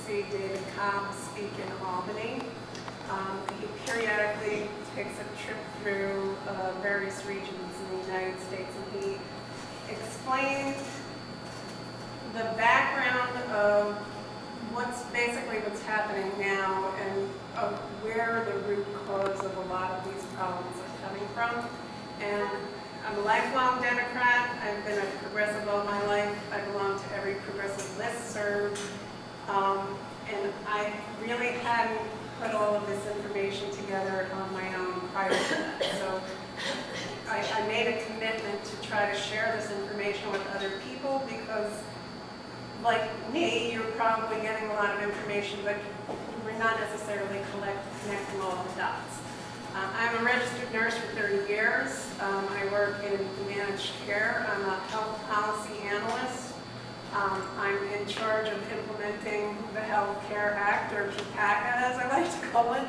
see David Cobb speak in Albany. He periodically takes a trip through various regions in the United States, and he explained the background of what's happening now and where the root cause of a lot of these problems are coming from. And I'm a lifelong Democrat. I've been a progressive all my life. I belong to every progressive listserv. And I really hadn't put all of this information together on my own prior to that. So I made a commitment to try to share this information with other people because, like me, you're probably getting a lot of information, but we're not necessarily connecting all the dots. I'm a registered nurse for 30 years. I work in managed care. I'm a health policy analyst. I'm in charge of implementing the Health Care Act, or PCACA as I like to call it,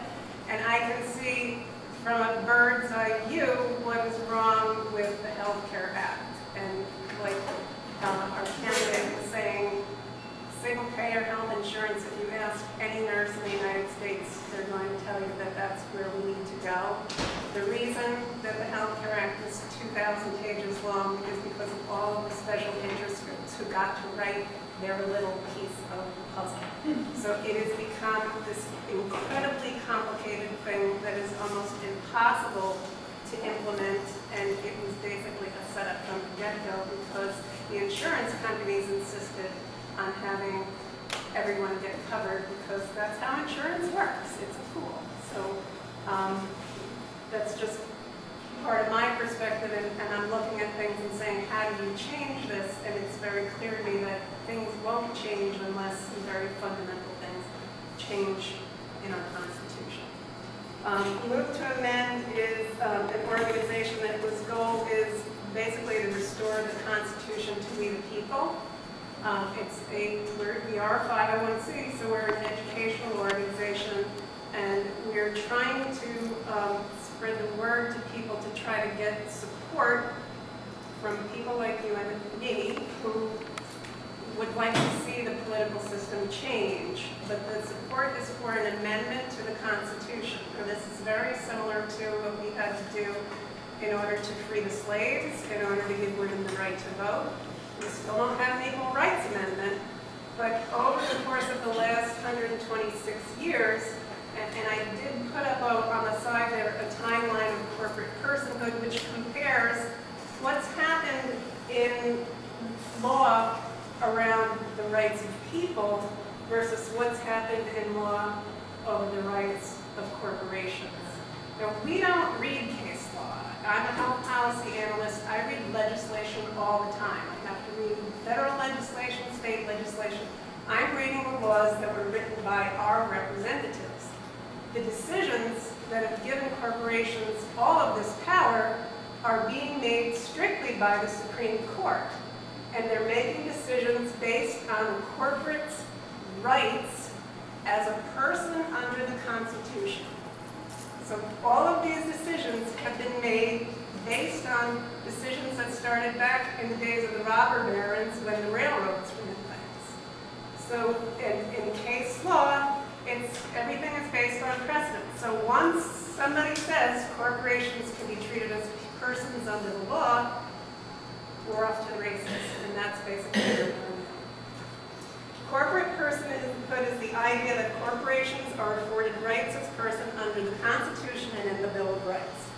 and I can see from a bird's eye view what is wrong with the Health Care Act. And like our candidate was saying, single-payer health insurance, if you ask any nurse in the United States, they're going to tell you that that's where we need to go. The reason that the Health Care Act is 2,000 pages long is because of all of the special interest groups who got to write their little piece of the puzzle. So it has become this incredibly complicated thing that is almost impossible to implement, and it was basically a setup from the get-go because the insurance companies insisted on having everyone get covered because that's how insurance works. It's a fool. So that's just part of my perspective, and I'm looking at things and saying, how do you change this? And it's very clear to me that things won't change unless some very fundamental things change in our Constitution. Move to Amend is an organization that whose goal is basically to restore the Constitution to we the people. We are a 501c, so we're an educational organization, and we're trying to spread the word to people to try to get support from people like you and me who would like to see the political system change. But the support is for an amendment to the Constitution. And this is very similar to what we had to do in order to free the slaves, in order to give women the right to vote. We still don't have an Equal Rights Amendment, but over the course of the last 126 years, and I did put up on the side there a timeline of corporate personhood, which compares what's happened in law around the rights of people versus what's happened in law over the rights of corporations. Now, we don't read case law. I'm a health policy analyst. I read legislation all the time. I have to read federal legislation, state legislation. I'm reading the laws that were written by our representatives. The decisions that have given corporations all of this power are being made strictly by the Supreme Court. And they're making decisions based on corporates' rights as a person under the Constitution. So all of these decisions have been made based on decisions that started back in the days of the robber barons when the railroads were in place. So in case law, everything is based on precedent. So once somebody says corporations can be treated as persons under the law, we're off to the races, and that's basically what we're doing. Corporate personhood is the idea that corporations are afforded rights as person under the Constitution and in the Bill of Rights.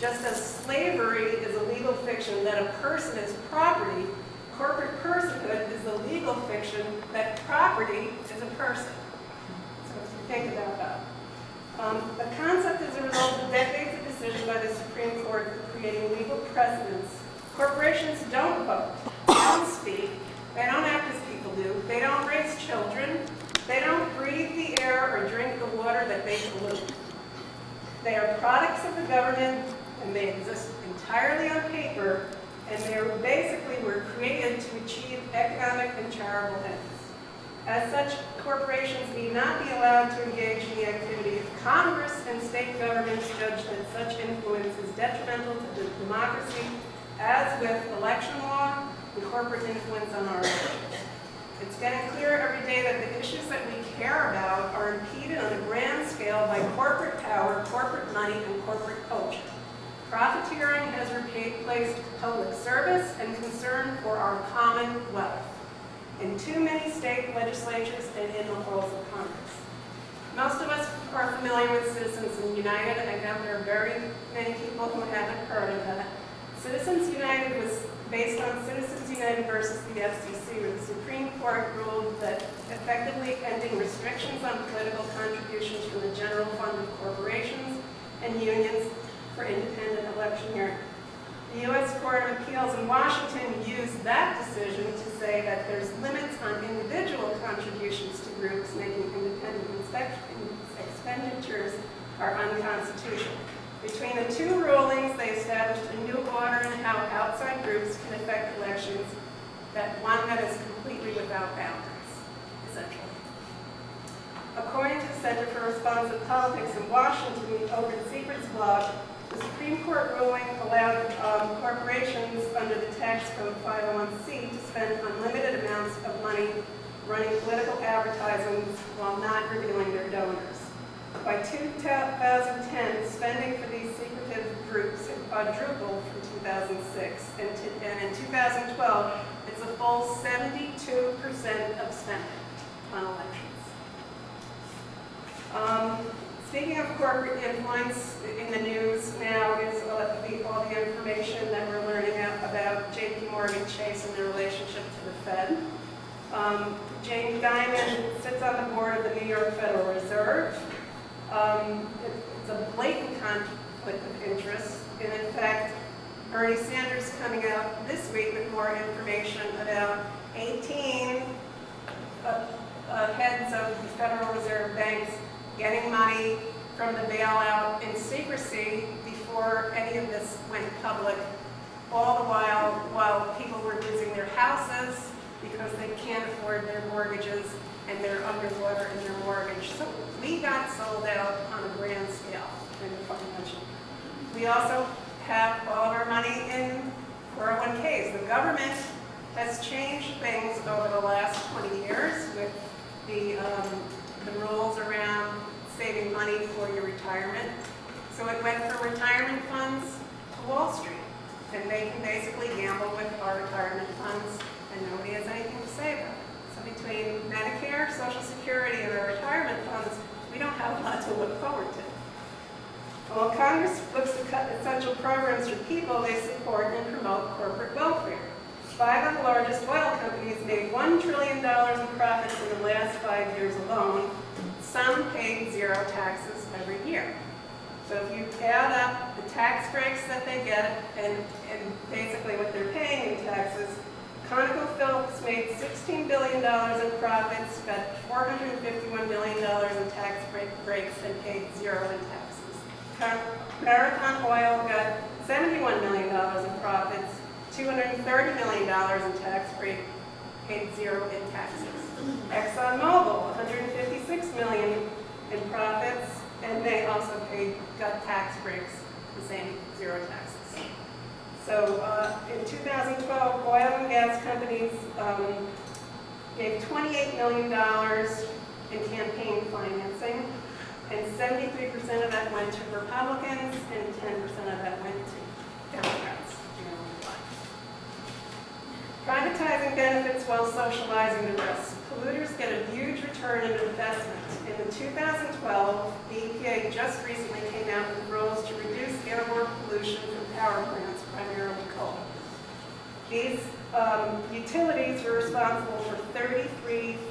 Just as slavery is a legal fiction that a person is property, corporate personhood is the legal fiction that property is a person. Think about that. The concept is a result of decades of decision by the Supreme Court for creating legal precedents. Corporations don't vote, they don't speak, they don't act as people do, they don't raise children, they don't breathe the air or drink the water that they pollute. They are products of the government, and they exist entirely on paper, and they were created to achieve economic and charitable ends. As such, corporations need not be allowed to engage in the activity if Congress and state governments judge that such influence is detrimental to the democracy, as with election law and corporate influence on our elections. It's getting clearer every day that the issues that we care about are impeded on a grand scale by corporate power, corporate money, and corporate culture. Profiteering has replaced public service and concern for our common wealth in too many state legislatures and in the halls of Congress. Most of us are familiar with Citizens United. I know there are very many people who haven't heard of that. Citizens United was based on Citizens United versus the FCC, where the Supreme Court ruled that effectively ending restrictions on political contributions from the general fund of corporations and unions for independent electioneering. The U.S. Court of Appeals in Washington used that decision to say that there's limits on individual contributions to groups making independent expenditures are unconstitutional. Between the two rulings, they established a new order in how outside groups can affect elections, one that is completely without boundaries, essentially. According to the Center for Responsive Politics in Washington, the Open Secrets blog, the Supreme Court ruling allowed corporations under the tax code 501c to spend unlimited amounts of money running political advertisements while not revealing their donors. By 2010, spending for these secretive groups had quadrupled from 2006, and in 2012, it's a full 72% of spending on elections. Speaking of corporate influence in the news now is all the information that we're learning about J.P. Morgan Chase and their relationship to the Fed. Jane Dimon sits on the board of the New York Federal Reserve. It's a blatant conflict of interest, and in fact, Bernie Sanders coming out this week with more information about 18 heads of the Federal Reserve banks getting money from the bailout in secrecy before any of this went public, all the while people were losing their houses because they can't afford their mortgages and they're underwater in their mortgage. So we got sold out on a grand scale in the financial. We also have all of our money in 401ks. The government has changed things over the last 20 years with the rules around saving money for your retirement. So it went from retirement funds to Wall Street. And they can basically gamble with our retirement funds and nobody has anything to say about it. So between Medicare, Social Security, and our retirement funds, we don't have a lot to look forward to. While Congress looks to cut essential programs for people, they support and promote corporate welfare. 5 of the largest oil companies made $1 trillion in profits in the last 5 years alone. Some paid zero taxes every year. So if you add up the tax breaks that they get and basically what they're paying in taxes, ConocoPhillips made $16 billion in profits, got $451 million in tax breaks, and paid zero in taxes. Marathon Oil got $71 million in profits, $230 million in tax break, paid zero in taxes. ExxonMobil, $156 million in profits, and they also got tax breaks, the same, zero taxes. So in 2012, oil and gas companies gave $28 million in campaign financing, and 73% of that went to Republicans, and 10% of that went to Democrats. Privatizing benefits while socializing the risks. Polluters get a huge return on investment. In 2012, the EPA just recently came out with rules to reduce airborne pollution from power plants, primarily coal. These utilities were responsible for 33,000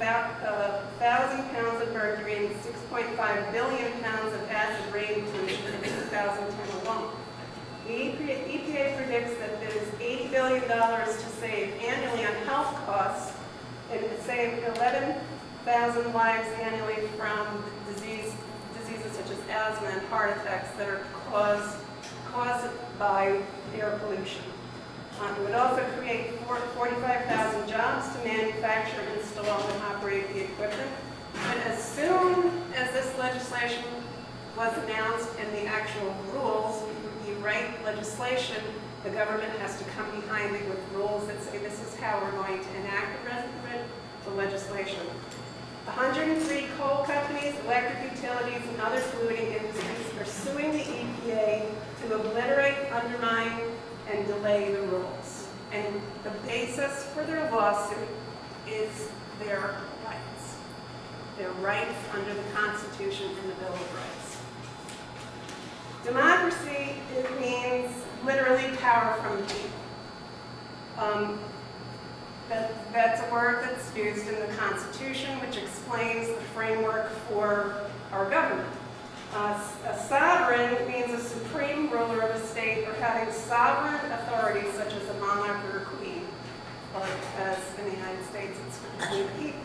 pounds of mercury and 6.5 billion pounds of acid rain pollution in 2010 alone. The EPA predicts that there's $80 billion to save annually on health costs and save 11,000 lives annually from diseases such as asthma and heart attacks that are caused by air pollution. It would also create 45,000 jobs to manufacture, install, and operate the equipment. And as soon as this legislation was announced and the actual rules, you write legislation, the government has to come behind it with rules that say this is how we're going to enact the other polluting industries are suing the EPA to obliterate, undermine, and delay the rules. And the basis for their lawsuit is their rights. Their rights under the Constitution and the Bill of Rights. Democracy, it means literally power from the people. That's a word that's used in the Constitution, which explains the framework for our government. A sovereign means a supreme ruler of a state or having sovereign authority, such as a monarch or a queen, or as in the United States, it's for the people.